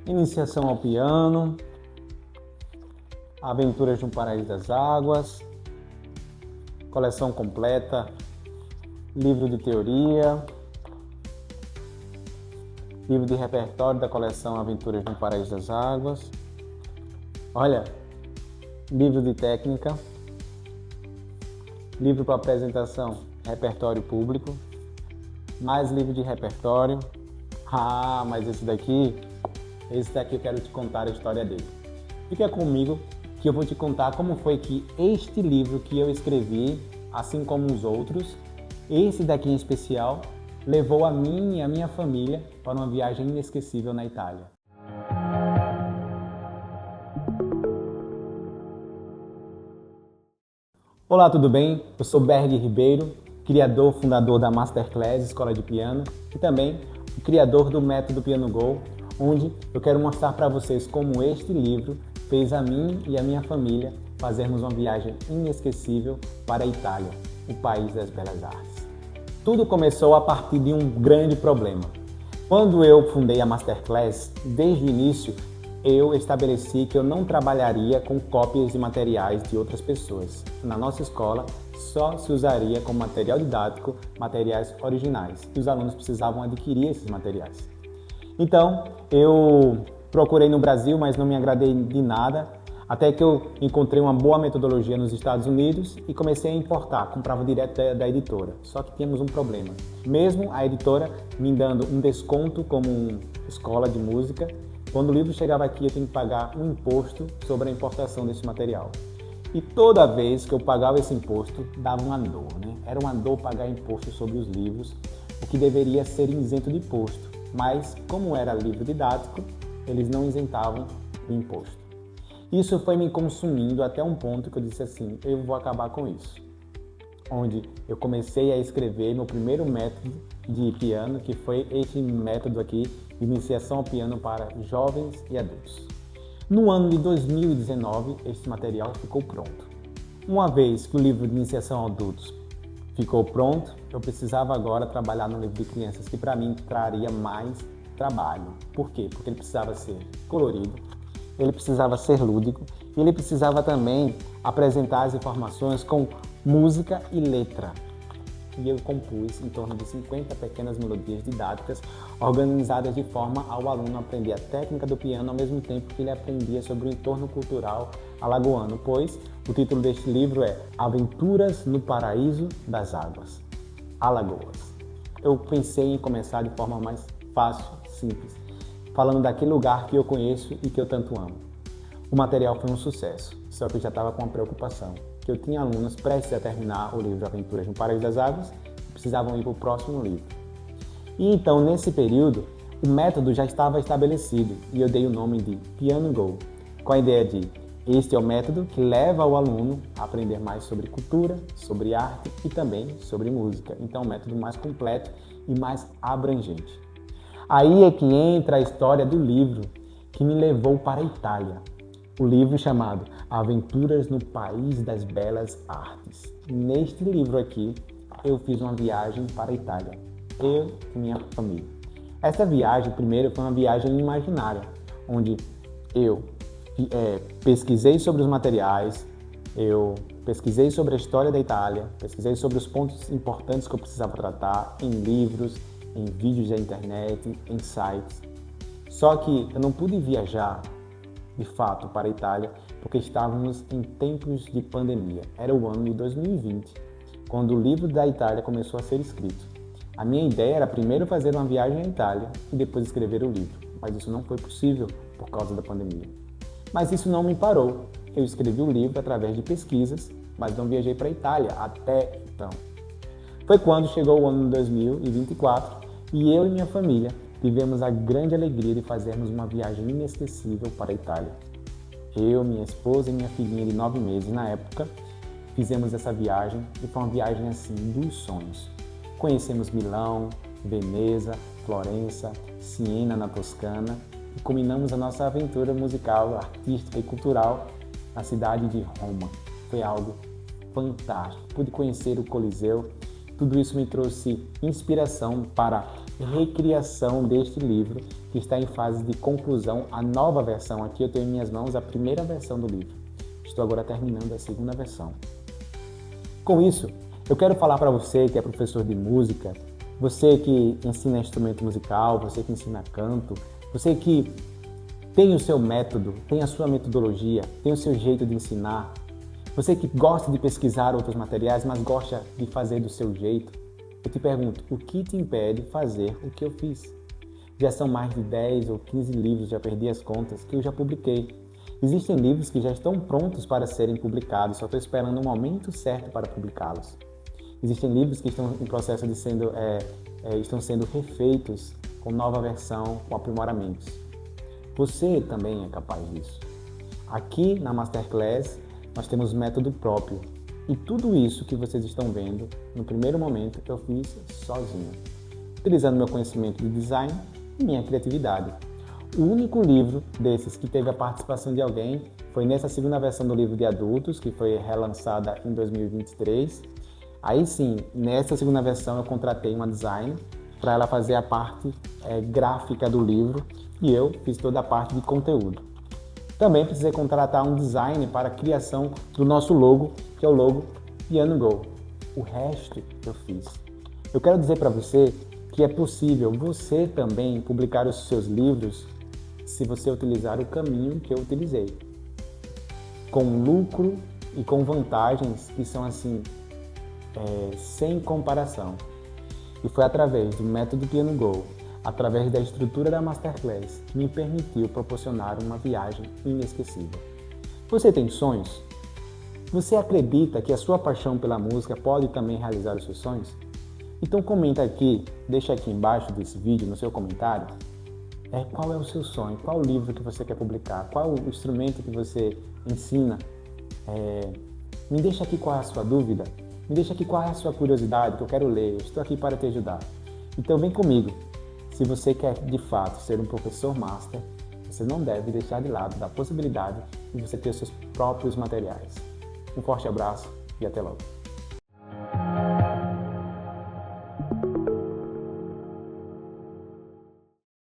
Iniciação ao piano, Aventuras de um Paraíso das Águas, coleção completa, livro de teoria, livro de repertório da coleção Aventuras de um Paraíso das Águas, livro de técnica, livro para apresentação, repertório público, mais livro de repertório. Mas esse daqui eu quero te contar a história dele. Fica comigo que eu vou te contar como foi que este livro que eu escrevi, assim como os outros, esse daqui em especial, levou a mim e a minha família para uma viagem inesquecível na Itália. Olá, tudo bem? Eu sou Berg Ribeiro, criador, fundador da Masterclass Escola de Piano e também o criador do Método Piano Go, onde eu quero mostrar para vocês como este livro fez a mim e a minha família fazermos uma viagem inesquecível para a Itália, o país das belas artes. Tudo começou a partir de um grande problema. Quando eu fundei a Masterclass, desde o início, eu estabeleci que eu não trabalharia com cópias de materiais de outras pessoas. Na nossa escola, só se usaria como material didático materiais originais e os alunos precisavam adquirir esses materiais. Então, eu procurei no Brasil, mas não me agradei de nada, até que eu encontrei uma boa metodologia nos Estados Unidos e comecei a importar, comprava direto da editora. Só que tínhamos um problema. Mesmo a editora me dando um desconto como escola de música, quando o livro chegava aqui eu tinha que pagar um imposto sobre a importação desse material. E toda vez que eu pagava esse imposto, dava uma dor, né? Era uma dor pagar imposto sobre os livros, o que deveria ser isento de imposto. Mas, como era livro didático, eles não isentavam o imposto. Isso foi me consumindo até um ponto que eu disse assim, eu vou acabar com isso. Onde eu comecei a escrever meu primeiro método de piano, que foi este método aqui, Iniciação ao Piano para Jovens e Adultos. No ano de 2019, esse material ficou pronto. Uma vez que o livro de Iniciação a Adultos ficou pronto, eu precisava agora trabalhar no livro de crianças, que para mim traria mais trabalho. Por quê? Porque ele precisava ser colorido, ele precisava ser lúdico e ele precisava também apresentar as informações com música e letra. E eu compus em torno de 50 pequenas melodias didáticas organizadas de forma ao aluno aprender a técnica do piano ao mesmo tempo que ele aprendia sobre o entorno cultural alagoano, pois o título deste livro é Aventuras no Paraíso das Águas, Alagoas. Eu pensei em começar de forma mais fácil, simples, falando daquele lugar que eu conheço e que eu tanto amo. O material foi um sucesso, só que eu já estava com uma preocupação, que eu tinha alunos prestes a terminar o livro Aventuras no Paraíso das Águas e precisavam ir para o próximo livro. E então, nesse período, o método já estava estabelecido e eu dei o nome de Piano Go, com a ideia de este é o método que leva o aluno a aprender mais sobre cultura, sobre arte e também sobre música. Então, é um método mais completo e mais abrangente. Aí é que entra a história do livro que me levou para a Itália. O livro chamado Aventuras no País das Belas Artes. Neste livro aqui, eu fiz uma viagem para a Itália, eu e minha família. Essa viagem, primeiro, foi uma viagem imaginária, onde eu pesquisei sobre os materiais, eu pesquisei sobre a história da Itália, pesquisei sobre os pontos importantes que eu precisava tratar em livros, em vídeos da internet, em sites. Só que eu não pude viajar de fato para a Itália, porque estávamos em tempos de pandemia. Era o ano de 2020, quando o livro da Itália começou a ser escrito. A minha ideia era primeiro fazer uma viagem à Itália e depois escrever o livro, mas isso não foi possível por causa da pandemia. Mas isso não me parou. Eu escrevi o livro através de pesquisas, mas não viajei para a Itália até então. Foi quando chegou o ano de 2024 e eu e minha família tivemos a grande alegria de fazermos uma viagem inesquecível para a Itália. Eu, minha esposa e minha filhinha de 9 meses na época, fizemos essa viagem e foi uma viagem assim dos sonhos. Conhecemos Milão, Veneza, Florença, Siena na Toscana e culminamos a nossa aventura musical, artística e cultural na cidade de Roma. Foi algo fantástico. Pude conhecer o Coliseu Tudo isso me trouxe inspiração para a recriação deste livro, que está em fase de conclusão, a nova versão. Aqui eu tenho em minhas mãos a primeira versão do livro. Estou agora terminando a segunda versão. Com isso, eu quero falar para você que é professor de música, você que ensina instrumento musical, você que ensina canto, você que tem o seu método, tem a sua metodologia, tem o seu jeito de ensinar, você que gosta de pesquisar outros materiais, mas gosta de fazer do seu jeito, eu te pergunto, o que te impede de fazer o que eu fiz? Já são mais de 10 ou 15 livros, já perdi as contas, que eu já publiquei. Existem livros que já estão prontos para serem publicados, só estou esperando o momento certo para publicá-los. Existem livros que estão em processo de estão sendo refeitos com nova versão, com aprimoramentos. Você também é capaz disso. Aqui na Masterclass nós temos método próprio e tudo isso que vocês estão vendo, no primeiro momento eu fiz sozinho, utilizando meu conhecimento de design e minha criatividade. O único livro desses que teve a participação de alguém foi nessa segunda versão do livro de adultos, que foi relançada em 2023. Aí sim, nessa segunda versão eu contratei uma designer para ela fazer a parte gráfica do livro e eu fiz toda a parte de conteúdo. Também precisei contratar um designer para a criação do nosso logo, que é o logo Piano Go. O resto eu fiz. Eu quero dizer para você que é possível você também publicar os seus livros se você utilizar o caminho que eu utilizei. Com lucro e com vantagens que são assim, sem comparação. E foi através do método Piano Go, através da estrutura da Masterclass, que me permitiu proporcionar uma viagem inesquecível. Você tem sonhos? Você acredita que a sua paixão pela música pode também realizar os seus sonhos? Então comenta aqui, deixa aqui embaixo desse vídeo, no seu comentário, qual é o seu sonho, qual o livro que você quer publicar, qual o instrumento que você ensina. Me deixa aqui qual é a sua dúvida, me deixa aqui qual é a sua curiosidade, que eu quero ler, eu estou aqui para te ajudar. Então vem comigo. Se você quer de fato ser um professor master, você não deve deixar de lado da possibilidade de você ter seus próprios materiais. Um forte abraço e até logo.